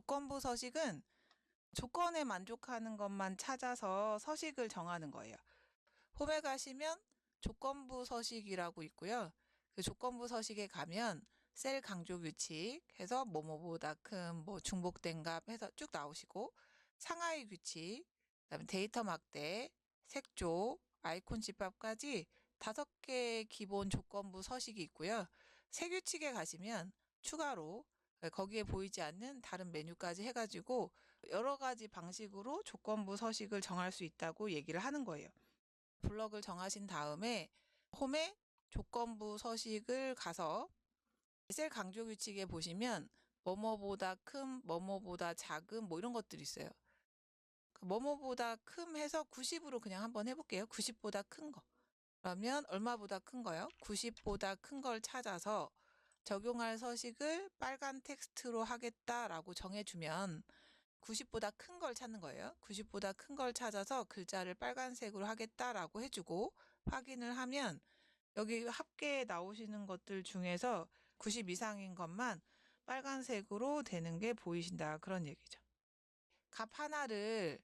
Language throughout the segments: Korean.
조건부 서식은 조건에 만족하는 것만 찾아서 서식을 정하는 거예요. 홈에 가시면 조건부 서식이라고 있고요. 그 조건부 서식에 가면 셀 강조 규칙 해서 뭐뭐보다 큰, 중복된 값 해서 쭉 나오시고, 상하이 규칙, 그다음에 데이터 막대, 색조, 아이콘 집합까지 5개의 기본 조건부 서식이 있고요. 새 규칙에 가시면 추가로 거기에 보이지 않는 다른 메뉴까지 해가지고 여러 가지 방식으로 조건부 서식을 정할 수 있다고 얘기를 하는 거예요. 블럭을 정하신 다음에 홈에 조건부 서식을 가서 셀 강조 규칙에 보시면 뭐뭐보다 큰, 뭐뭐보다 작은 이런 것들이 있어요. 뭐뭐보다 큰 해서 90으로 그냥 한번 해볼게요. 90보다 큰 거. 그러면 얼마보다 큰 거요? 90보다 큰 걸 찾아서 적용할 서식을 빨간 텍스트로 하겠다라고 정해주면 90보다 큰 걸 찾는 거예요. 90보다 큰 걸 찾아서 글자를 빨간색으로 하겠다라고 해주고 확인을 하면 여기 합계에 나오시는 것들 중에서 90 이상인 것만 빨간색으로 되는 게 보이신다. 그런 얘기죠. 값 하나를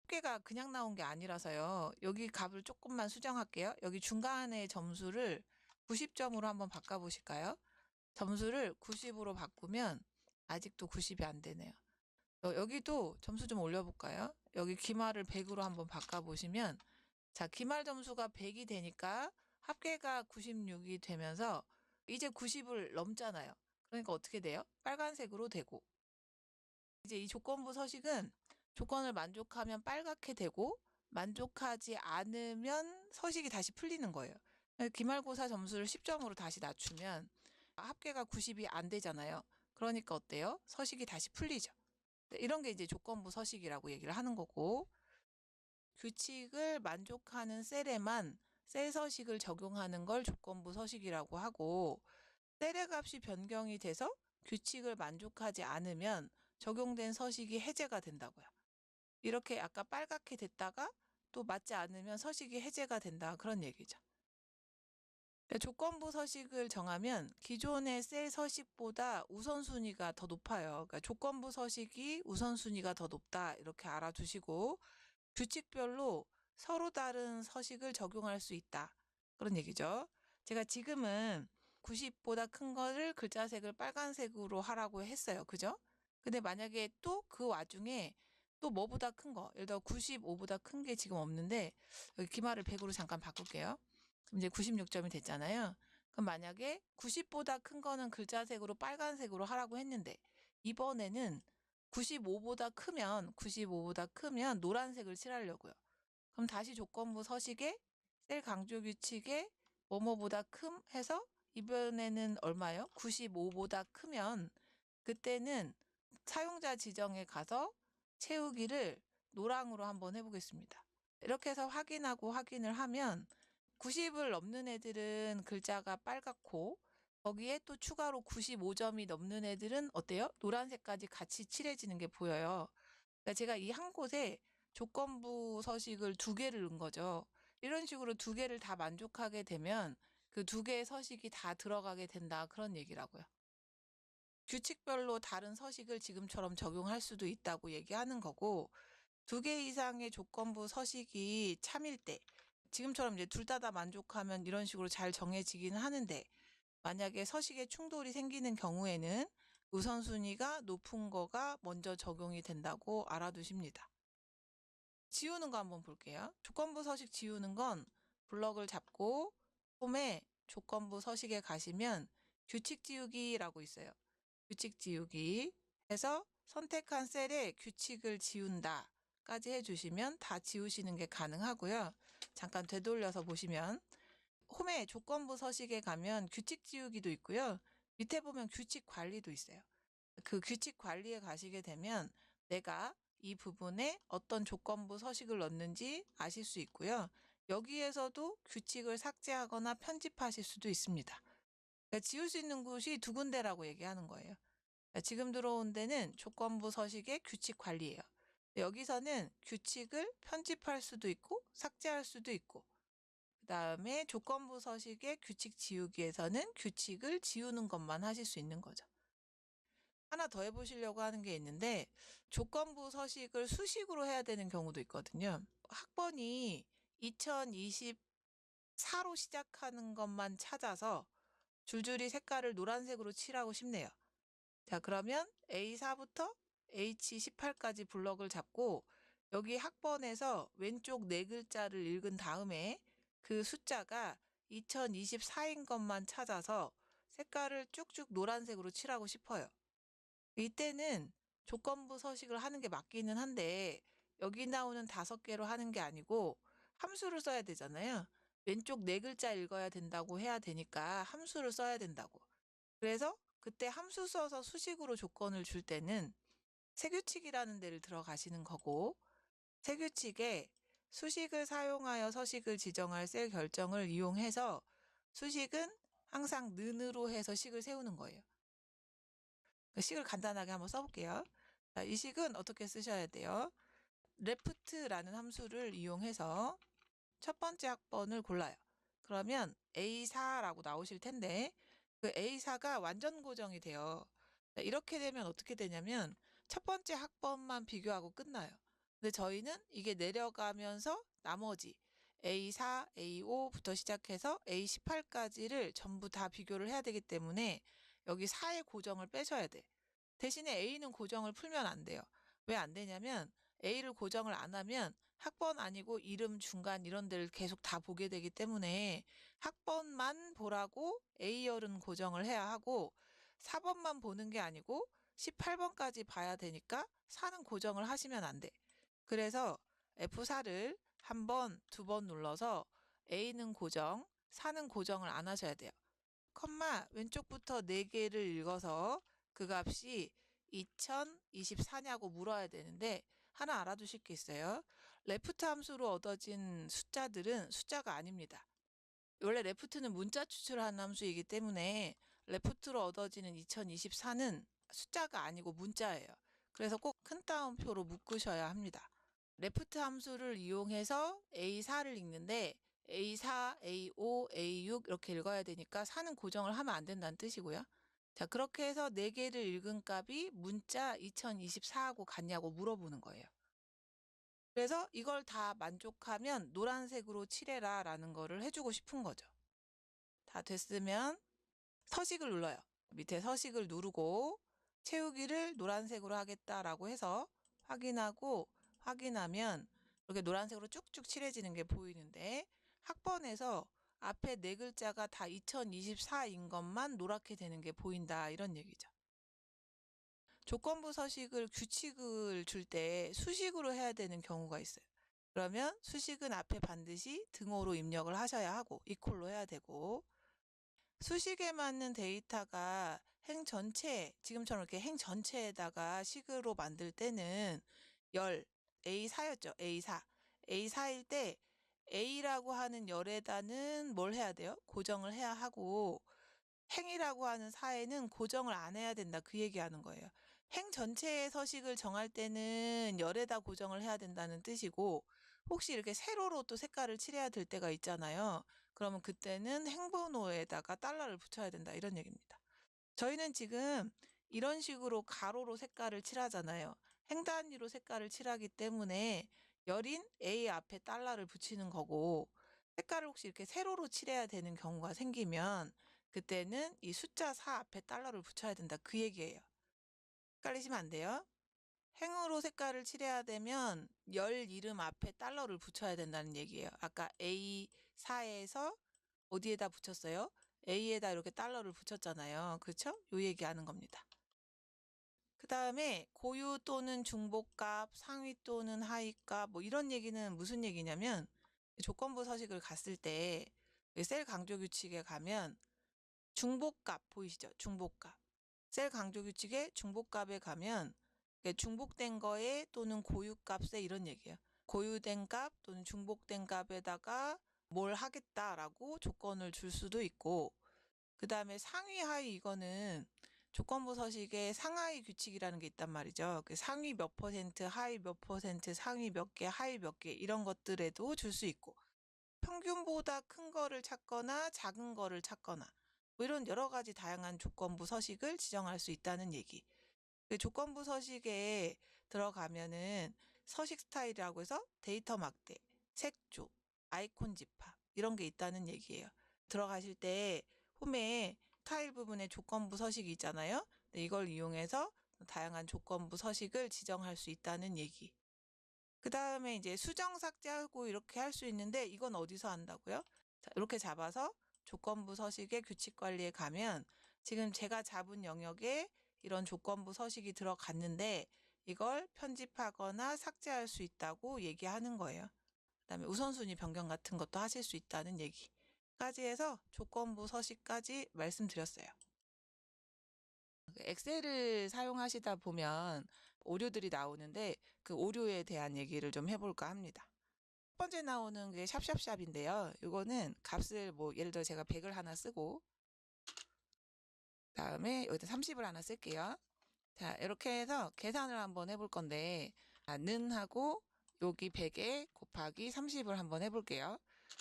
합계가 그냥 나온 게 아니라서요. 여기 값을 조금만 수정할게요. 여기 중간에 점수를 90점으로 한번 바꿔보실까요? 점수를 90으로 바꾸면 아직도 90이 안 되네요. 여기도 점수 좀 올려볼까요? 여기 기말을 100으로 한번 바꿔보시면 자, 기말 점수가 100이 되니까 합계가 96이 되면서 이제 90을 넘잖아요. 그러니까 어떻게 돼요? 빨간색으로 되고 이제 이 조건부 서식은 조건을 만족하면 빨갛게 되고 만족하지 않으면 서식이 다시 풀리는 거예요. 기말고사 점수를 10점으로 다시 낮추면 합계가 90이 안 되잖아요. 그러니까 어때요? 서식이 다시 풀리죠. 이런 게 이제 조건부 서식이라고 얘기를 하는 거고, 규칙을 만족하는 셀에만 셀 서식을 적용하는 걸 조건부 서식이라고 하고, 셀의 값이 변경이 돼서 규칙을 만족하지 않으면 적용된 서식이 해제가 된다고요. 이렇게 아까 빨갛게 됐다가 또 맞지 않으면 서식이 해제가 된다. 그런 얘기죠. 조건부 서식을 정하면 기존의 셀 서식보다 우선순위가 더 높아요. 그러니까 조건부 서식이 우선순위가 더 높다. 이렇게 알아두시고 규칙별로 서로 다른 서식을 적용할 수 있다. 그런 얘기죠. 제가 지금은 90보다 큰 거를 글자색을 빨간색으로 하라고 했어요. 그죠? 근데 만약에 또 그 와중에 또 뭐보다 큰 거, 예를 들어 95보다 큰 게 지금 없는데 여기 기말을 100으로 잠깐 바꿀게요. 그럼 이제 96점이 됐잖아요. 그럼 만약에 90보다 큰 거는 글자색으로 빨간색으로 하라고 했는데 이번에는 95보다 크면 노란색을 칠하려고요. 그럼 다시 조건부 서식에 셀 강조 규칙에 뭐뭐보다 큼 해서 이번에는 얼마요? 95보다 크면 그때는 사용자 지정에 가서 채우기를 노랑으로 한번 해보겠습니다. 이렇게 해서 확인하고 확인을 하면 90을 넘는 애들은 글자가 빨갛고 거기에 또 추가로 95점이 넘는 애들은 어때요? 노란색까지 같이 칠해지는 게 보여요. 그러니까 제가 이 한 곳에 조건부 서식을 2개를 넣은 거죠. 이런 식으로 2개를 다 만족하게 되면 그 2개의 서식이 다 들어가게 된다. 그런 얘기라고요. 규칙별로 다른 서식을 지금처럼 적용할 수도 있다고 얘기하는 거고 2개 이상의 조건부 서식이 참일 때 지금처럼 이제 둘 다 만족하면 이런 식으로 잘 정해지기는 하는데 만약에 서식에 충돌이 생기는 경우에는 우선순위가 높은 거가 먼저 적용이 된다고 알아두십니다. 지우는 거 한번 볼게요. 조건부 서식 지우는 건 블럭을 잡고 홈에 조건부 서식에 가시면 규칙 지우기라고 있어요. 규칙 지우기 해서 선택한 셀에 규칙을 지운다 까지 해주시면 다 지우시는 게 가능하고요. 잠깐 되돌려서 보시면 홈에 조건부 서식에 가면 규칙 지우기도 있고요. 밑에 보면 규칙 관리도 있어요. 그 규칙 관리에 가시게 되면 내가 이 부분에 어떤 조건부 서식을 넣는지 아실 수 있고요. 여기에서도 규칙을 삭제하거나 편집하실 수도 있습니다. 그러니까 지울 수 있는 곳이 2군데라고 얘기하는 거예요. 그러니까 지금 들어온 데는 조건부 서식의 규칙 관리예요. 여기서는 규칙을 편집할 수도 있고 삭제할 수도 있고 그 다음에 조건부 서식의 규칙 지우기에서는 규칙을 지우는 것만 하실 수 있는 거죠. 하나 더 해보시려고 하는 게 있는데 조건부 서식을 수식으로 해야 되는 경우도 있거든요. 학번이 2024로 시작하는 것만 찾아서 줄줄이 색깔을 노란색으로 칠하고 싶네요. 자, 그러면 A4부터 H18까지 블럭을 잡고 여기 학번에서 왼쪽 네 글자를 읽은 다음에 그 숫자가 2024인 것만 찾아서 색깔을 쭉쭉 노란색으로 칠하고 싶어요. 이때는 조건부 서식을 하는 게 맞기는 한데 여기 나오는 5개로 하는 게 아니고 함수를 써야 되잖아요. 왼쪽 네 글자 읽어야 된다고 해야 되니까 함수를 써야 된다고. 그래서 그때 함수 써서 수식으로 조건을 줄 때는 세규칙이라는 데를 들어가시는 거고, 세규칙에 수식을 사용하여 서식을 지정할 셀 결정을 이용해서 수식은 항상 는으로 해서 식을 세우는 거예요. 식을 간단하게 한번 써볼게요. 자, 이 식은 어떻게 쓰셔야 돼요? left라는 함수를 이용해서 첫 번째 학번을 골라요. 그러면 A4라고 나오실 텐데 그 A4가 완전 고정이 돼요. 이렇게 되면 어떻게 되냐면 첫 번째 학번만 비교하고 끝나요. 근데 저희는 이게 내려가면서 나머지 A4, A5부터 시작해서 A18까지를 전부 다 비교를 해야 되기 때문에 여기 4의 고정을 빼셔야 돼. 대신에 A는 고정을 풀면 안 돼요. 왜 안 되냐면 A를 고정을 안 하면 학번 아니고 이름 중간 이런 데를 계속 다 보게 되기 때문에 학번만 보라고 A열은 고정을 해야 하고 4번만 보는 게 아니고 18번까지 봐야 되니까 4는 고정을 하시면 안 돼. 그래서 F4를 한 번, 두 번 눌러서 A는 고정, 4는 고정을 안 하셔야 돼요. 컴마 왼쪽부터 4개를 읽어서 그 값이 2024냐고 물어야 되는데 하나 알아두실 게 있어요. 레프트 함수로 얻어진 숫자들은 숫자가 아닙니다. 원래 레프트는 문자 추출하는 함수이기 때문에 레프트로 얻어지는 2024는 숫자가 아니고 문자예요. 그래서 꼭 큰 따옴표로 묶으셔야 합니다. 레프트 함수를 이용해서 A4를 읽는데 A4, A5, A6 이렇게 읽어야 되니까 4는 고정을 하면 안 된다는 뜻이고요. 자, 그렇게 해서 4개를 읽은 값이 문자 2024하고 같냐고 물어보는 거예요. 그래서 이걸 다 만족하면 노란색으로 칠해라 라는 거를 해주고 싶은 거죠. 다 됐으면 서식을 눌러요. 밑에 서식을 누르고 채우기를 노란색으로 하겠다라고 해서 확인하고 확인하면 이렇게 노란색으로 쭉쭉 칠해지는 게 보이는데 학번에서 앞에 네 글자가 다 2024인 것만 노랗게 되는 게 보인다 이런 얘기죠. 조건부 서식을 규칙을 줄 때 수식으로 해야 되는 경우가 있어요. 그러면 수식은 앞에 반드시 등호로 입력을 하셔야 하고 이퀄로 해야 되고 수식에 맞는 데이터가 행 전체, 지금처럼 이렇게 행 전체에다가 식으로 만들 때는 열, A4였죠. A4. A4일 때 A라고 하는 열에다는 뭘 해야 돼요? 고정을 해야 하고 행이라고 하는 사에는 고정을 안 해야 된다. 그 얘기하는 거예요. 행 전체의 서식을 정할 때는 열에다 고정을 해야 된다는 뜻이고 혹시 이렇게 세로로 또 색깔을 칠해야 될 때가 있잖아요. 그러면 그때는 행번호에다가 달러를 붙여야 된다. 이런 얘기입니다. 저희는 지금 이런 식으로 가로로 색깔을 칠하잖아요. 행 단위로 색깔을 칠하기 때문에 열인 A 앞에 달러를 붙이는 거고 색깔을 혹시 이렇게 세로로 칠해야 되는 경우가 생기면 그때는 이 숫자 4 앞에 달러를 붙여야 된다. 그 얘기예요. 헷갈리시면 안 돼요. 행으로 색깔을 칠해야 되면 열 이름 앞에 달러를 붙여야 된다는 얘기예요. 아까 A4에서 어디에다 붙였어요? A에다 이렇게 달러를 붙였잖아요. 그렇죠? 요 얘기하는 겁니다. 그 다음에 고유 또는 중복값, 상위 또는 하위값 뭐 이런 얘기는 무슨 얘기냐면 조건부 서식을 갔을 때 셀 강조 규칙에 가면 중복값 보이시죠? 중복값. 셀 강조 규칙에 중복값에 가면 중복된 거에 또는 고유값에 이런 얘기예요. 고유된 값 또는 중복된 값에다가 뭘 하겠다라고 조건을 줄 수도 있고 그 다음에 상위 하위 이거는 조건부 서식에 상하위 규칙이라는 게 있단 말이죠. 그 상위 몇 퍼센트, 하위 몇 퍼센트, 상위 몇 개, 하위 몇 개 이런 것들에도 줄 수 있고 평균보다 큰 거를 찾거나 작은 거를 찾거나 뭐 이런 여러 가지 다양한 조건부 서식을 지정할 수 있다는 얘기. 그 조건부 서식에 들어가면은 서식 스타일이라고 해서 데이터 막대, 색조, 아이콘 집합 이런 게 있다는 얘기예요. 들어가실 때 홈에 타일 부분에 조건부 서식이 있잖아요. 이걸 이용해서 다양한 조건부 서식을 지정할 수 있다는 얘기. 그 다음에 이제 수정 삭제하고 이렇게 할 수 있는데 이건 어디서 한다고요? 자, 이렇게 잡아서 조건부 서식의 규칙 관리에 가면 지금 제가 잡은 영역에 이런 조건부 서식이 들어갔는데 이걸 편집하거나 삭제할 수 있다고 얘기하는 거예요. 그다음에 우선순위 변경 같은 것도 하실 수 있다는 얘기까지 해서 조건부 서식까지 말씀드렸어요. 엑셀을 사용하시다 보면 오류들이 나오는데 그 오류에 대한 얘기를 좀 해볼까 합니다. 첫 번째 나오는 게 샵샵샵인데요. 이거는 값을 뭐 예를 들어 제가 100을 하나 쓰고 다음에 여기다 30을 하나 쓸게요. 자, 이렇게 해서 계산을 한번 해볼 건데 는 하고 여기 100에 곱하기 30을 한번 해볼게요.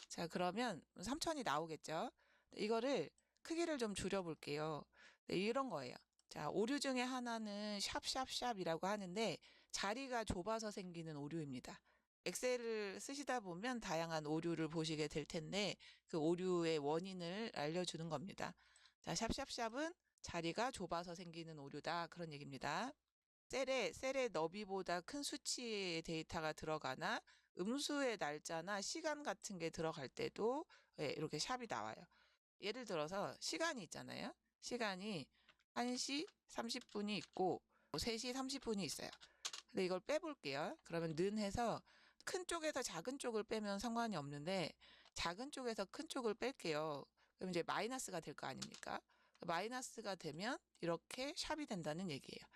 자, 그러면 3000이 나오겠죠. 이거를 크기를 좀 줄여볼게요. 네, 이런 거예요. 자, 오류 중에 하나는 샵샵샵이라고 하는데 자리가 좁아서 생기는 오류입니다. 엑셀을 쓰시다 보면 다양한 오류를 보시게 될 텐데 그 오류의 원인을 알려주는 겁니다. 자, 샵샵샵은 자리가 좁아서 생기는 오류다. 그런 얘기입니다. 셀의 너비보다 큰 수치의 데이터가 들어가나 음수의 날짜나 시간 같은 게 들어갈 때도 이렇게 샵이 나와요. 예를 들어서 시간이 있잖아요. 시간이 1시 30분이 있고 3시 30분이 있어요. 근데 이걸 빼볼게요. 그러면 는 해서 큰 쪽에서 작은 쪽을 빼면 상관이 없는데 작은 쪽에서 큰 쪽을 뺄게요. 그럼 이제 마이너스가 될 거 아닙니까? 마이너스가 되면 이렇게 샵이 된다는 얘기예요.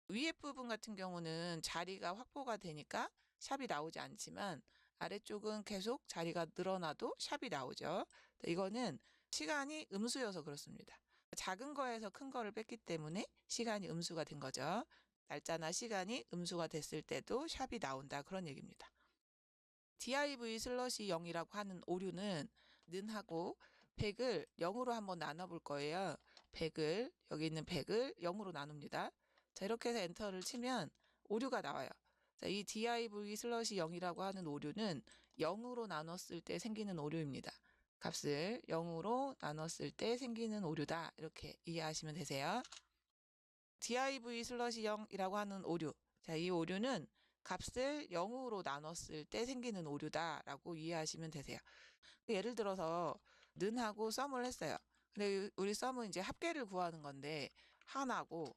위에 부분 같은 경우는 자리가 확보가 되니까 샵이 나오지 않지만 아래쪽은 계속 자리가 늘어나도 샵이 나오죠. 이거는 시간이 음수여서 그렇습니다. 작은 거에서 큰 거를 뺐기 때문에 시간이 음수가 된 거죠. 날짜나 시간이 음수가 됐을 때도 샵이 나온다 그런 얘기입니다. div/0이라고 하는 오류는 는하고 100을 0으로 한번 나눠볼 거예요. 100을 여기 있는 100을 0으로 나눕니다. 자, 이렇게 해서 엔터를 치면 오류가 나와요. 자, 이 div/0이라고 하는 오류는 0으로 나눴을 때 생기는 오류입니다. 값을 0으로 나눴을 때 생기는 오류다. 이렇게 이해하시면 되세요. div/0이라고 하는 오류. 자, 이 오류는 값을 0으로 나눴을 때 생기는 오류다라고 이해하시면 되세요. 예를 들어서 는하고 썸을 했어요. 근데 우리 썸은 이제 합계를 구하는 건데 한하고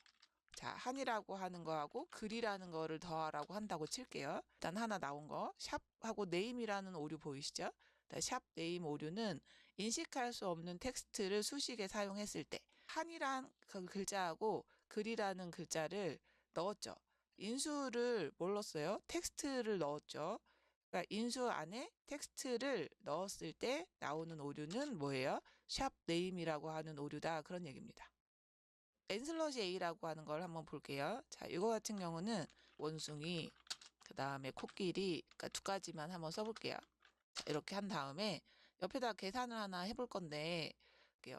자, 한이라고 하는 거하고 글이라는 거를 더하라고 한다고 칠게요. 일단 하나 나온 거 샵하고 네임이라는 오류 보이시죠? 샵 네임 오류는 인식할 수 없는 텍스트를 수식에 사용했을 때 한이란 그 글자하고 글이라는 글자를 넣었죠. 인수를 뭘 넣었어요? 텍스트를 넣었죠. 그러니까 인수 안에 텍스트를 넣었을 때 나오는 오류는 뭐예요? 샵 네임이라고 하는 오류다. 그런 얘기입니다. n/a라고 하는 걸 한번 볼게요. 자, 이거 같은 경우는 원숭이, 그 다음에 코끼리, 그러니까 두 가지만 한번 써볼게요. 자, 이렇게 한 다음에 옆에다 계산을 하나 해볼 건데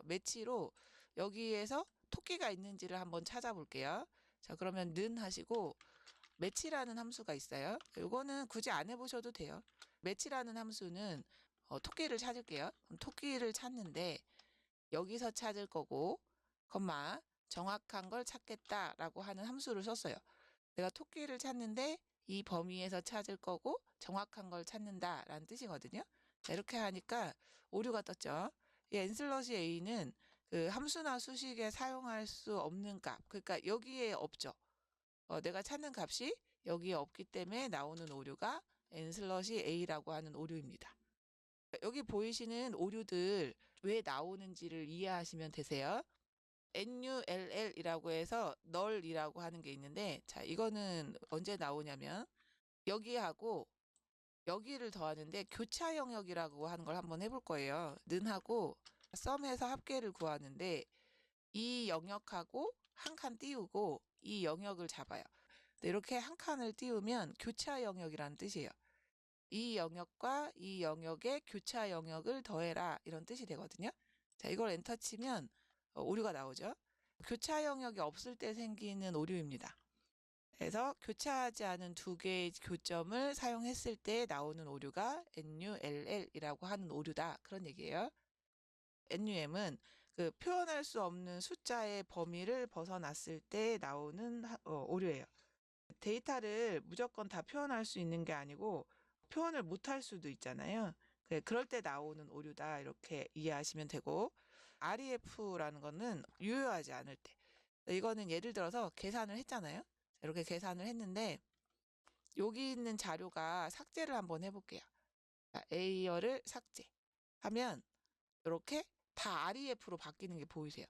매치로 여기에서 토끼가 있는지를 한번 찾아볼게요. 자, 그러면 는 하시고 매치라는 함수가 있어요. 이거는 굳이 안 해보셔도 돼요. 매치라는 함수는 토끼를 찾을게요. 그럼 토끼를 찾는데 여기서 찾을 거고 콤마 정확한 걸 찾겠다라고 하는 함수를 썼어요. 내가 토끼를 찾는데 이 범위에서 찾을 거고 정확한 걸 찾는다라는 뜻이거든요. 자, 이렇게 하니까 오류가 떴죠. 이 n/a는 그 함수나 수식에 사용할 수 없는 값, 그러니까 여기에 없죠. 내가 찾는 값이 여기에 없기 때문에 나오는 오류가 n/a라고 하는 오류입니다. 여기 보이시는 오류들 왜 나오는지를 이해하시면 되세요. null이라고 해서 null이라고 하는 게 있는데 자, 이거는 언제 나오냐면 여기하고 여기를 더하는데 교차 영역이라고 하는 걸 한번 해볼 거예요. 는하고 썸해서 합계를 구하는데 이 영역하고 한 칸 띄우고 이 영역을 잡아요. 이렇게 한 칸을 띄우면 교차 영역이라는 뜻이에요. 이 영역과 이 영역의 교차 영역을 더해라 이런 뜻이 되거든요. 자, 이걸 엔터 치면 오류가 나오죠. 교차 영역이 없을 때 생기는 오류입니다. 그래서 교차하지 않은 두 개의 교점을 사용했을 때 나오는 오류가 NULL이라고 하는 오류다. 그런 얘기예요. NUM은 그 표현할 수 없는 숫자의 범위를 벗어났을 때 나오는 오류예요. 데이터를 무조건 다 표현할 수 있는 게 아니고 표현을 못할 수도 있잖아요. 그럴 때 나오는 오류다 이렇게 이해하시면 되고, REF라는 거는 유효하지 않을 때, 이거는 예를 들어서 계산을 했잖아요. 이렇게 계산을 했는데 여기 있는 자료가 삭제를 한번 해볼게요. A열을 삭제하면 이렇게 다 REF로 바뀌는 게 보이세요.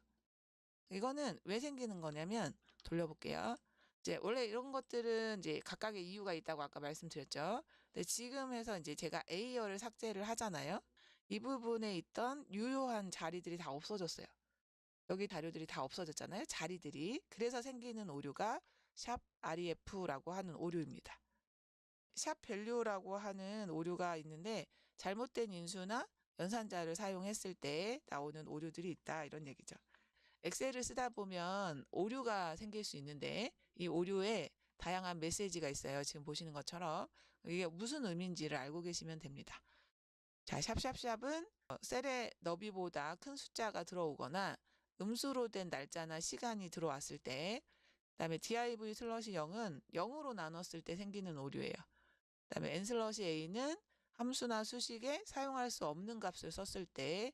이거는 왜 생기는 거냐면, 돌려볼게요. 이제 원래 이런 것들은 이제 각각의 이유가 있다고 아까 말씀드렸죠. 근데 지금 해서 이제 제가 A열을 삭제를 하잖아요. 이 부분에 있던 유효한 자리들이 다 없어졌어요. 여기 자료들이 다 없어졌잖아요. 자리들이. 그래서 생기는 오류가 샵 REF라고 하는 오류입니다. 샵 밸류라고 하는 오류가 있는데 잘못된 인수나 연산자를 사용했을 때 나오는 오류들이 있다, 이런 얘기죠. 엑셀을 쓰다 보면 오류가 생길 수 있는데 이 오류에 다양한 메시지가 있어요. 지금 보시는 것처럼 이게 무슨 의미인지를 알고 계시면 됩니다. 자, 샵샵샵은 셀의 너비보다 큰 숫자가 들어오거나 음수로 된 날짜나 시간이 들어왔을 때, 그다음에 div 슬러시 0은 0으로 나눴을 때 생기는 오류예요. 그다음에 n 슬러시 a는 함수나 수식에 사용할 수 없는 값을 썼을 때,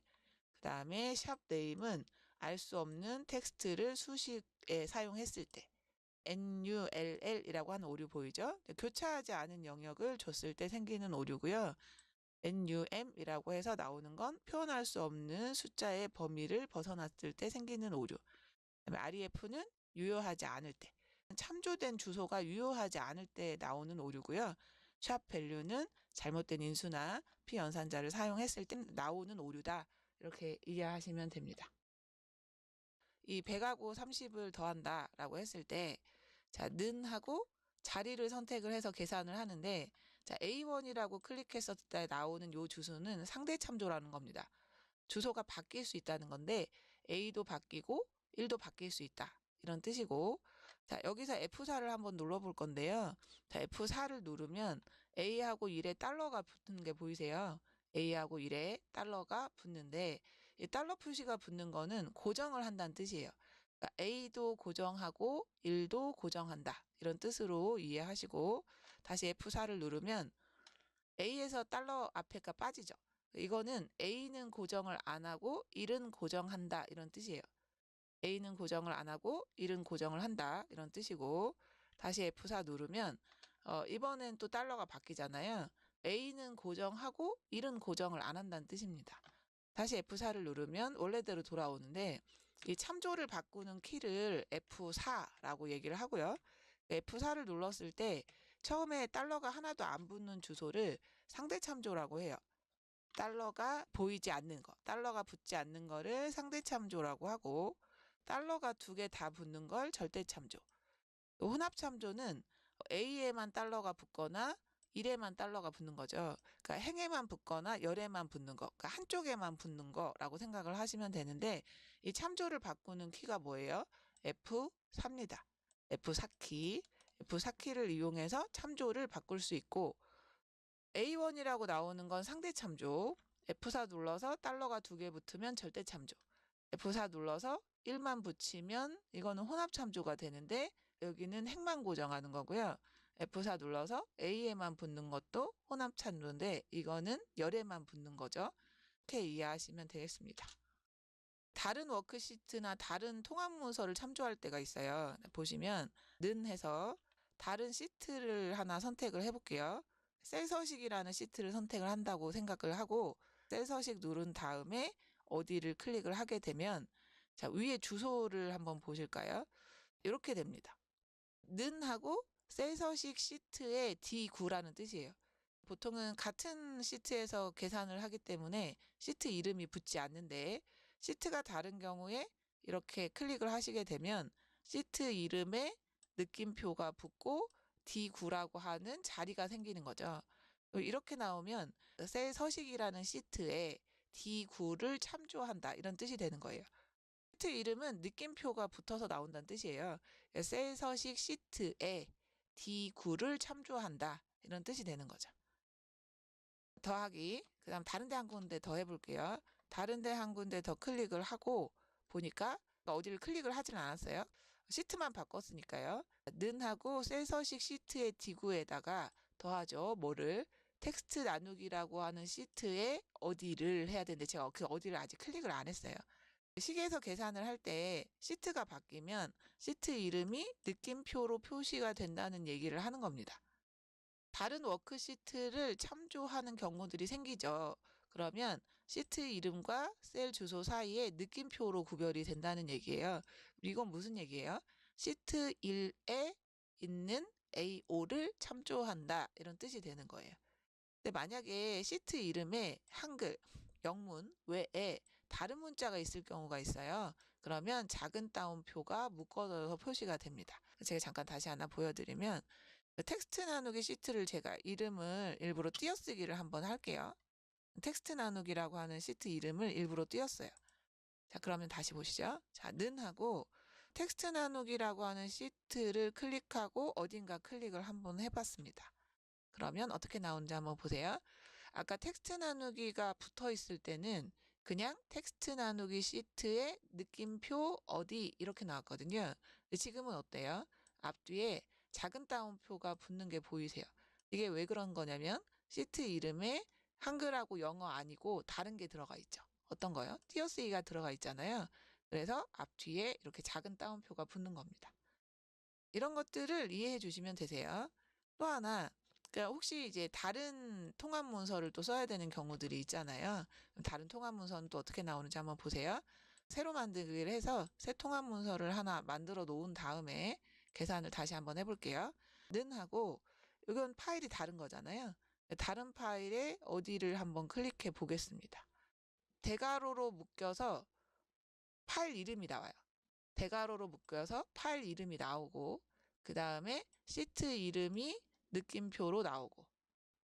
그다음에 샵 네임은 알 수 없는 텍스트를 수식에 사용했을 때, NULL이라고 하는 오류 보이죠? 교차하지 않은 영역을 줬을 때 생기는 오류고요. NUM이라고 해서 나오는 건 표현할 수 없는 숫자의 범위를 벗어났을 때 생기는 오류. 그다음에 REF는 유효하지 않을 때, 참조된 주소가 유효하지 않을 때 나오는 오류고요. 샵 밸류는 잘못된 인수나 피연산자를 사용했을 때 나오는 오류다. 이렇게 이해하시면 됩니다. 이 100하고 30을 더한다 라고 했을 때, 자, 는 하고 자리를 선택을 해서 계산을 하는데, 자, A1이라고 클릭했을 때 나오는 요 주소는 상대 참조라는 겁니다. 주소가 바뀔 수 있다는 건데 A도 바뀌고 1도 바뀔 수 있다, 이런 뜻이고, 자, 여기서 F4를 한번 눌러볼 건데요. 자, F4를 누르면 A하고 1에 달러가 붙는 게 보이세요? A하고 1에 달러가 붙는데 이 달러 표시가 붙는 거는 고정을 한다는 뜻이에요. 그러니까 A도 고정하고 1도 고정한다, 이런 뜻으로 이해하시고, 다시 F4를 누르면 A에서 달러 앞에가 빠지죠. 이거는 A는 고정을 안 하고 1은 고정한다, 이런 뜻이에요. A는 고정을 안 하고 1은 고정을 한다, 이런 뜻이고, 다시 F4 누르면 이번엔 또 달러가 바뀌잖아요. A는 고정하고 1은 고정을 안 한다는 뜻입니다. 다시 F4를 누르면 원래대로 돌아오는데 이 참조를 바꾸는 키를 F4라고 얘기를 하고요. F4를 눌렀을 때 처음에 달러가 하나도 안 붙는 주소를 상대 참조라고 해요. 달러가 보이지 않는 거, 달러가 붙지 않는 거를 상대 참조라고 하고, 달러가 두 개 다 붙는 걸 절대 참조. 혼합 참조는 A에만 달러가 붙거나 1에만 달러가 붙는 거죠. 그러니까 행에만 붙거나 열에만 붙는 거, 그러니까 한쪽에만 붙는 거라고 생각을 하시면 되는데, 이 참조를 바꾸는 키가 뭐예요? F4입니다. F4키. F4키를 이용해서 참조를 바꿀 수 있고, A1이라고 나오는 건 상대 참조. F4 눌러서 달러가 두 개 붙으면 절대 참조. F4 눌러서 1만 붙이면 이거는 혼합 참조가 되는데 여기는 행만 고정하는 거고요. F4 눌러서 A에만 붙는 것도 혼합 참조인데 이거는 열에만 붙는 거죠. 이렇게 이해하시면 되겠습니다. 다른 워크시트나 다른 통합 문서를 참조할 때가 있어요. 보시면 는 해서 다른 시트를 하나 선택을 해볼게요. 셀 서식이라는 시트를 선택을 한다고 생각을 하고 셀 서식 누른 다음에 어디를 클릭을 하게 되면, 자, 위에 주소를 한번 보실까요? 이렇게 됩니다. 는 하고 셀 서식 시트의 D9라는 뜻이에요. 보통은 같은 시트에서 계산을 하기 때문에 시트 이름이 붙지 않는데, 시트가 다른 경우에 이렇게 클릭을 하시게 되면 시트 이름에 느낌표가 붙고 D9라고 하는 자리가 생기는 거죠. 이렇게 나오면 셀 서식이라는 시트에 D9를 참조한다, 이런 뜻이 되는 거예요. 시트 이름은 느낌표가 붙어서 나온다는 뜻이에요. 셀 서식 시트에 D9를 참조한다. 이런 뜻이 되는 거죠. 더하기, 그 다음 다른 데 한 군데 더 해볼게요. 다른 데 한 군데 더 클릭을 하고 보니까 어디를 클릭을 하진 않았어요. 시트만 바꿨으니까요. 는하고 셀 서식 시트의 D9에다가 더하죠. 뭐를? 텍스트 나누기라고 하는 시트에 어디를 해야 되는데 제가 그 어디를 아직 클릭을 안 했어요. 식에서 계산을 할 때 시트가 바뀌면 시트 이름이 느낌표로 표시가 된다는 얘기를 하는 겁니다. 다른 워크시트를 참조하는 경우들이 생기죠. 그러면 시트 이름과 셀 주소 사이에 느낌표로 구별이 된다는 얘기예요. 이건 무슨 얘기예요? 시트 1에 있는 A5를 참조한다. 이런 뜻이 되는 거예요. 근데 만약에 시트 이름에 한글, 영문 외에 다른 문자가 있을 경우가 있어요. 그러면 작은 따옴표가 묶어져서 표시가 됩니다. 제가 잠깐 다시 하나 보여드리면 텍스트 나누기 시트를 제가 이름을 일부러 띄어쓰기를 한번 할게요. 텍스트 나누기라고 하는 시트 이름을 일부러 띄었어요. 자, 그러면 다시 보시죠. 자, 는 하고 텍스트 나누기라고 하는 시트를 클릭하고 어딘가 클릭을 한번 해봤습니다. 그러면 어떻게 나오는지 한번 보세요. 아까 텍스트 나누기가 붙어 있을 때는 그냥 텍스트 나누기 시트에 느낌표 어디 이렇게 나왔거든요. 근데 지금은 어때요? 앞뒤에 작은 따옴표가 붙는 게 보이세요? 이게 왜 그런 거냐면 시트 이름에 한글하고 영어 아니고 다른 게 들어가 있죠. 어떤 거요? 띄어쓰기가 들어가 있잖아요. 그래서 앞뒤에 이렇게 작은 따옴표가 붙는 겁니다. 이런 것들을 이해해 주시면 되세요. 또 하나, 그러니까 혹시 이제 다른 통합 문서를 또 써야 되는 경우들이 있잖아요. 다른 통합 문서는 또 어떻게 나오는지 한번 보세요. 새로 만들기를 해서 새 통합 문서를 하나 만들어 놓은 다음에 계산을 다시 한번 해볼게요. 는 하고 이건 파일이 다른 거잖아요. 다른 파일에 어디를 한번 클릭해 보겠습니다. 대괄호로 묶여서 파일 이름이 나와요. 대괄호로 묶여서 파일 이름이 나오고 그 다음에 시트 이름이 느낌표로 나오고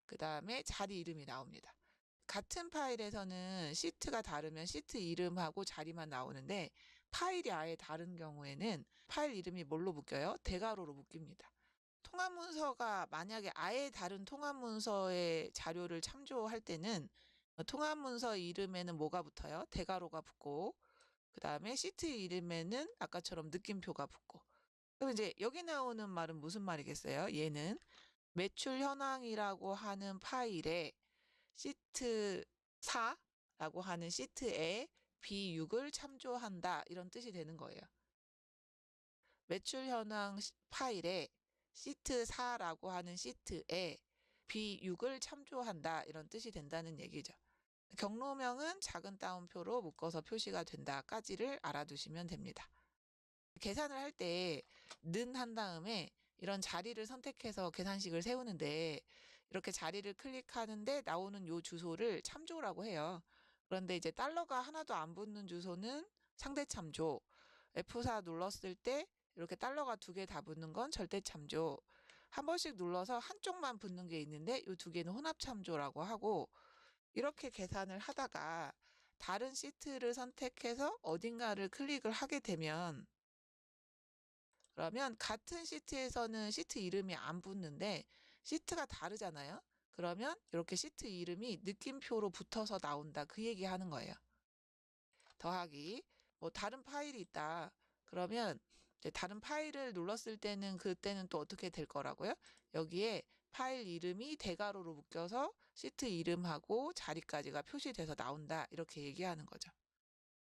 그 다음에 자리 이름이 나옵니다. 같은 파일에서는 시트가 다르면 시트 이름하고 자리만 나오는데 파일이 아예 다른 경우에는 파일 이름이 뭘로 묶여요? 대괄호로 묶입니다. 통합문서가 만약에 아예 다른 통합문서의 자료를 참조할 때는 통합문서 이름에는 뭐가 붙어요? 대괄호가 붙고 그 다음에 시트 이름에는 아까처럼 느낌표가 붙고 그럼 이제 여기 나오는 말은 무슨 말이겠어요? 얘는 매출 현황이라고 하는 파일에 시트 4라고 하는 시트에 B6을 참조한다 이런 뜻이 되는 거예요. 매출 현황 파일에 시트 4라고 하는 시트에 B6을 참조한다 이런 뜻이 된다는 얘기죠. 경로명은 작은 따옴표로 묶어서 표시가 된다까지를 알아두시면 됩니다. 계산을 할 때 는 한 다음에 이런 자리를 선택해서 계산식을 세우는데 이렇게 자리를 클릭하는데 나오는 요 주소를 참조라고 해요. 그런데 이제 달러가 하나도 안 붙는 주소는 상대 참조, F4 눌렀을 때 이렇게 달러가 2개 다 붙는 건 절대 참조, 한 번씩 눌러서 한쪽만 붙는 게 있는데 이 2개는 혼합 참조라고 하고 이렇게 계산을 하다가 다른 시트를 선택해서 어딘가를 클릭을 하게 되면 그러면 같은 시트에서는 시트 이름이 안 붙는데 시트가 다르잖아요. 그러면 이렇게 시트 이름이 느낌표로 붙어서 나온다. 그 얘기 하는 거예요. 더하기 뭐 다른 파일이 있다. 그러면 이제 다른 파일을 눌렀을 때는 그때는 또 어떻게 될 거라고요? 여기에 파일 이름이 대괄호로 묶여서 시트 이름하고 자리까지가 표시돼서 나온다. 이렇게 얘기하는 거죠.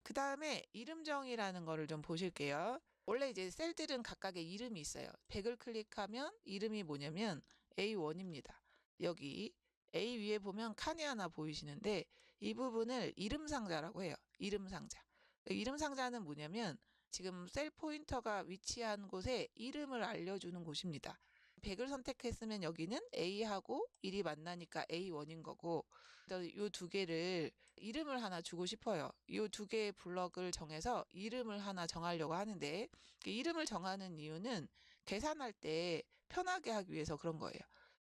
그 다음에 이름정의라는 거를 좀 보실게요. 원래 이제 셀들은 각각의 이름이 있어요. 100을 클릭하면 이름이 뭐냐면 A1입니다. 여기 A 위에 보면 칸이 하나 보이시는데 이 부분을 이름 상자라고 해요. 이름 상자. 이름 상자는 뭐냐면 지금 셀 포인터가 위치한 곳에 이름을 알려주는 곳입니다. 100을 선택했으면 여기는 A하고 1이 만나니까 A1인 거고 이 2개를 이름을 하나 주고 싶어요. 이 2개의 블럭을 정해서 이름을 하나 정하려고 하는데 이름을 정하는 이유는 계산할 때 편하게 하기 위해서 그런 거예요.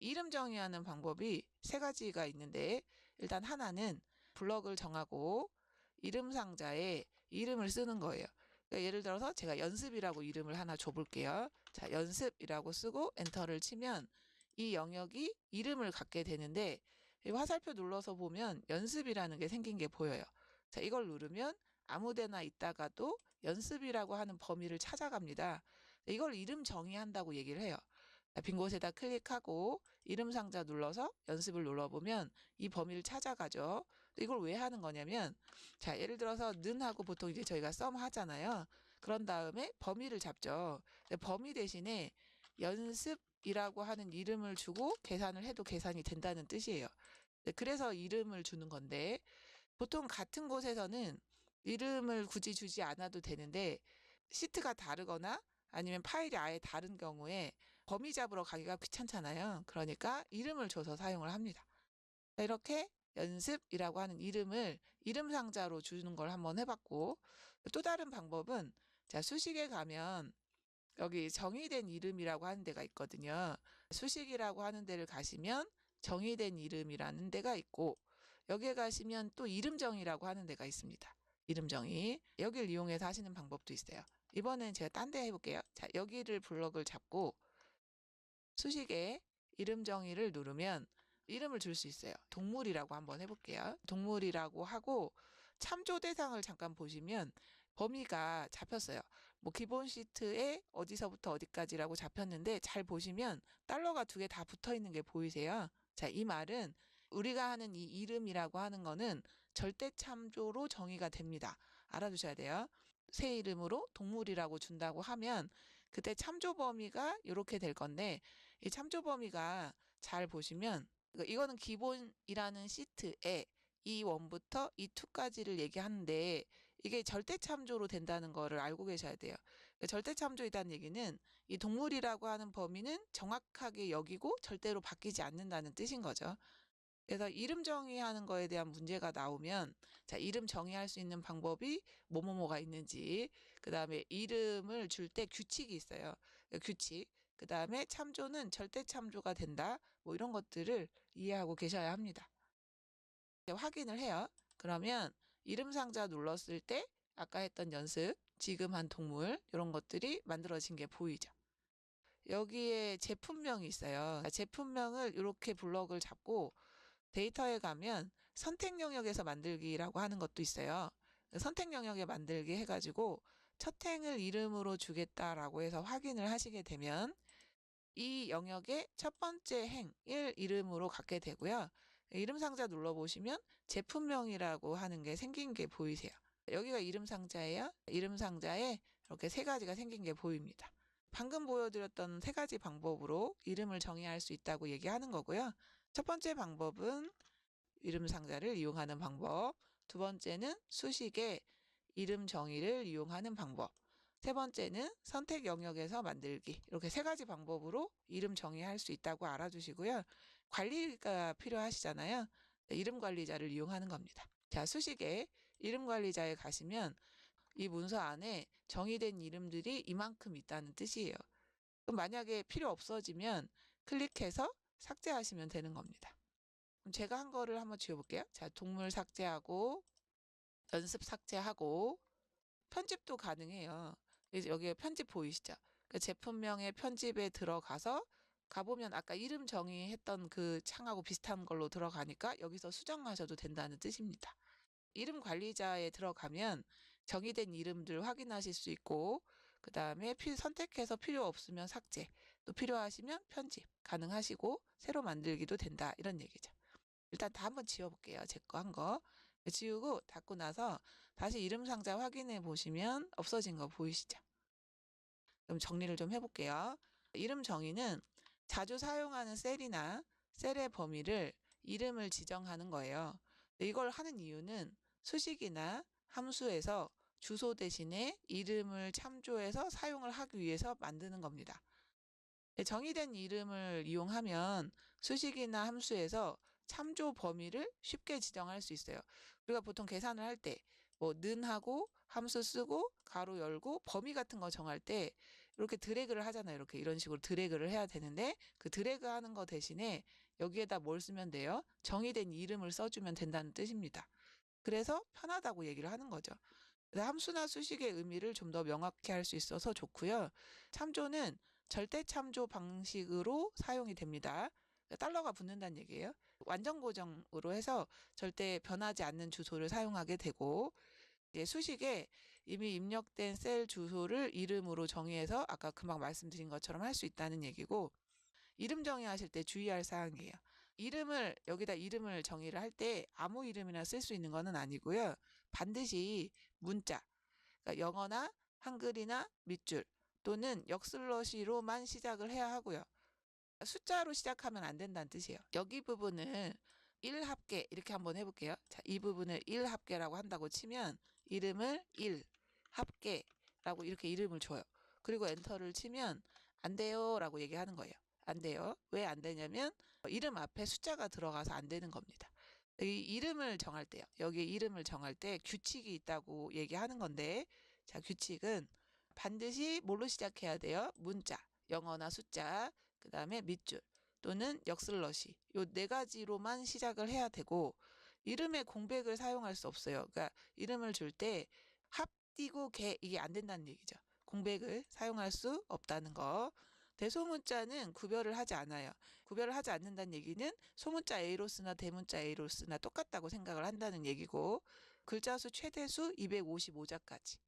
이름 정의하는 방법이 3가지가 있는데 일단 하나는 블럭을 정하고 이름 상자에 이름을 쓰는 거예요. 그러니까 예를 들어서 제가 연습이라고 이름을 하나 줘볼게요. 자, 연습이라고 쓰고 엔터를 치면 이 영역이 이름을 갖게 되는데 이 화살표 눌러서 보면 연습이라는 게 생긴 게 보여요. 자, 이걸 누르면 아무 데나 있다가도 연습이라고 하는 범위를 찾아갑니다. 이걸 이름 정의한다고 얘기를 해요. 빈 곳에다 클릭하고 이름 상자 눌러서 연습을 눌러보면 이 범위를 찾아가죠. 이걸 왜 하는 거냐면, 자, 예를 들어서 는 하고 보통 이제 저희가 썸 하잖아요. 그런 다음에 범위를 잡죠. 범위 대신에 연습이라고 하는 이름을 주고 계산을 해도 계산이 된다는 뜻이에요. 그래서 이름을 주는 건데, 보통 같은 곳에서는 이름을 굳이 주지 않아도 되는데, 시트가 다르거나 아니면 파일이 아예 다른 경우에 범위 잡으러 가기가 귀찮잖아요. 그러니까 이름을 줘서 사용을 합니다. 이렇게 연습이라고 하는 이름을 이름 상자로 주는 걸 한번 해봤고, 또 다른 방법은, 자, 수식에 가면 여기 정의된 이름이라고 하는 데가 있거든요. 수식이라고 하는 데를 가시면 정의된 이름이라는 데가 있고, 여기에 가시면 또 이름정의라고 하는 데가 있습니다. 이름정의. 여기를 이용해서 하시는 방법도 있어요. 이번엔 제가 딴 데 해볼게요. 자, 여기를 블럭을 잡고 수식에 이름 정의를 누르면 이름을 줄 수 있어요. 동물이라고 한번 해볼게요. 동물이라고 하고 참조 대상을 잠깐 보시면 범위가 잡혔어요. 뭐 기본 시트에 어디서부터 어디까지라고 잡혔는데 잘 보시면 달러가 두 개 다 붙어 있는 게 보이세요? 자, 이 말은 우리가 하는 이 이름이라고 하는 거는 절대 참조로 정의가 됩니다. 알아두셔야 돼요. 새 이름으로 동물이라고 준다고 하면 그때 참조 범위가 이렇게 될 건데, 이 참조 범위가 잘 보시면 이거는 기본이라는 시트에 E1부터 E2까지를 얘기하는데 이게 절대 참조로 된다는 거를 알고 계셔야 돼요. 절대 참조이다는 얘기는 이 동물이라고 하는 범위는 정확하게 여기고 절대로 바뀌지 않는다는 뜻인 거죠. 그래서 이름 정의하는 거에 대한 문제가 나오면, 자, 이름 정의할 수 있는 방법이 뭐뭐뭐가 있는지, 그 다음에 이름을 줄 때 규칙이 있어요. 규칙. 그 다음에 참조는 절대 참조가 된다. 뭐 이런 것들을 이해하고 계셔야 합니다. 확인을 해요. 그러면 이름 상자 눌렀을 때 아까 했던 연습, 지금 한 동물 이런 것들이 만들어진 게 보이죠. 여기에 제품명이 있어요. 제품명을 이렇게 블럭을 잡고 데이터에 가면 선택 영역에서 만들기라고 하는 것도 있어요. 선택 영역에 만들기 해가지고 첫 행을 이름으로 주겠다라고 해서 확인을 하시게 되면 이 영역의 첫 번째 행을 이름으로 갖게 되고요. 이름 상자 눌러보시면 제품명이라고 하는 게 생긴 게 보이세요. 여기가 이름 상자예요. 이름 상자에 이렇게 세 가지가 생긴 게 보입니다. 방금 보여드렸던 세 가지 방법으로 이름을 정의할 수 있다고 얘기하는 거고요. 첫 번째 방법은 이름 상자를 이용하는 방법. 두 번째는 수식의 이름 정의를 이용하는 방법. 세 번째는 선택 영역에서 만들기. 이렇게 세 가지 방법으로 이름 정의할 수 있다고 알아두시고요. 관리가 필요하시잖아요. 이름 관리자를 이용하는 겁니다. 자, 수식에 이름 관리자에 가시면 이 문서 안에 정의된 이름들이 이만큼 있다는 뜻이에요. 그럼 만약에 필요 없어지면 클릭해서 삭제하시면 되는 겁니다. 그럼 제가 한 거를 한번 지워볼게요. 자, 동물 삭제하고 연습 삭제하고 편집도 가능해요. 여기에 편집 보이시죠? 그 제품명의 편집에 들어가서 가보면 아까 이름 정의했던 그 창하고 비슷한 걸로 들어가니까 여기서 수정하셔도 된다는 뜻입니다. 이름 관리자에 들어가면 정의된 이름들 확인하실 수 있고, 그 다음에 선택해서 필요 없으면 삭제, 또 필요하시면 편집 가능하시고 새로 만들기도 된다, 이런 얘기죠. 일단 다 한번 지워볼게요. 제 거 한 거. 지우고 닫고 나서 다시 이름 상자 확인해 보시면 없어진 거 보이시죠? 그럼 정리를 좀 해볼게요. 이름 정의는 자주 사용하는 셀이나 셀의 범위를 이름을 지정하는 거예요. 이걸 하는 이유는 수식이나 함수에서 주소 대신에 이름을 참조해서 사용을 하기 위해서 만드는 겁니다. 정의된 이름을 이용하면 수식이나 함수에서 참조 범위를 쉽게 지정할 수 있어요. 우리가 보통 계산을 할 때 뭐 는하고 함수 쓰고 가로 열고 범위 같은 거 정할 때 이렇게 드래그를 하잖아요. 이렇게 이런 식으로 드래그를 해야 되는데 그 드래그 하는 거 대신에 여기에다 뭘 쓰면 돼요? 정의된 이름을 써주면 된다는 뜻입니다. 그래서 편하다고 얘기를 하는 거죠. 그래서 함수나 수식의 의미를 좀 더 명확히 할 수 있어서 좋고요. 참조는 절대 참조 방식으로 사용이 됩니다. 달러가 붙는다는 얘기예요. 완전 고정으로 해서 절대 변하지 않는 주소를 사용하게 되고, 이제 수식에 이미 입력된 셀 주소를 이름으로 정의해서 아까 금방 말씀드린 것처럼 할 수 있다는 얘기고, 이름 정의하실 때 주의할 사항이에요. 여기다 이름을 정의를 할 때 아무 이름이나 쓸 수 있는 거는 아니고요. 반드시 문자, 그러니까 영어나 한글이나 밑줄 또는 역슬러시로만 시작을 해야 하고요. 숫자로 시작하면 안 된다는 뜻이에요. 여기 부분을 1합계 이렇게 한번 해볼게요. 자, 이 부분을 1합계라고 한다고 치면 이름을 1합계라고 이렇게 이름을 줘요. 그리고 엔터를 치면 안 돼요 라고 얘기하는 거예요. 안 돼요. 왜 안 되냐면 이름 앞에 숫자가 들어가서 안 되는 겁니다. 이 이름을 정할 때요. 여기 이름을 정할 때 규칙이 있다고 얘기하는 건데, 자, 규칙은 반드시 뭘로 시작해야 돼요? 문자, 영어나 숫자, 그 다음에 밑줄 또는 역슬러시, 요 네 가지로만 시작을 해야 되고, 이름에 공백을 사용할 수 없어요. 그러니까 이름을 줄 때 합 띄고 개 이게 안 된다는 얘기죠. 공백을 사용할 수 없다는 거. 대소문자는 구별을 하지 않아요. 구별을 하지 않는다는 얘기는 소문자 A로 쓰나 대문자 A로 쓰나 똑같다고 생각을 한다는 얘기고, 글자 수 최대수 255자까지.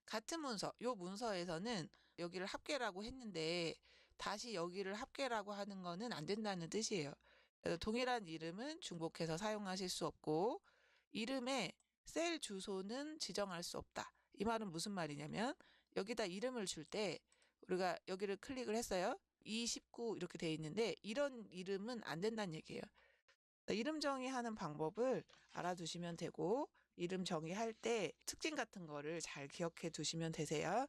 같은 문서, 요 문서에서는 여기를 합계라고 했는데 다시 여기를 합계라고 하는 거는 안 된다는 뜻이에요. 그래서 동일한 이름은 중복해서 사용하실 수 없고, 이름에 셀 주소는 지정할 수 없다. 이 말은 무슨 말이냐면, 여기다 이름을 줄 때 우리가 여기를 클릭을 했어요. 29 이렇게 돼 있는데 이런 이름은 안 된다는 얘기예요. 이름 정의하는 방법을 알아두시면 되고, 이름 정의할 때 특징 같은 거를 잘 기억해 두시면 되세요.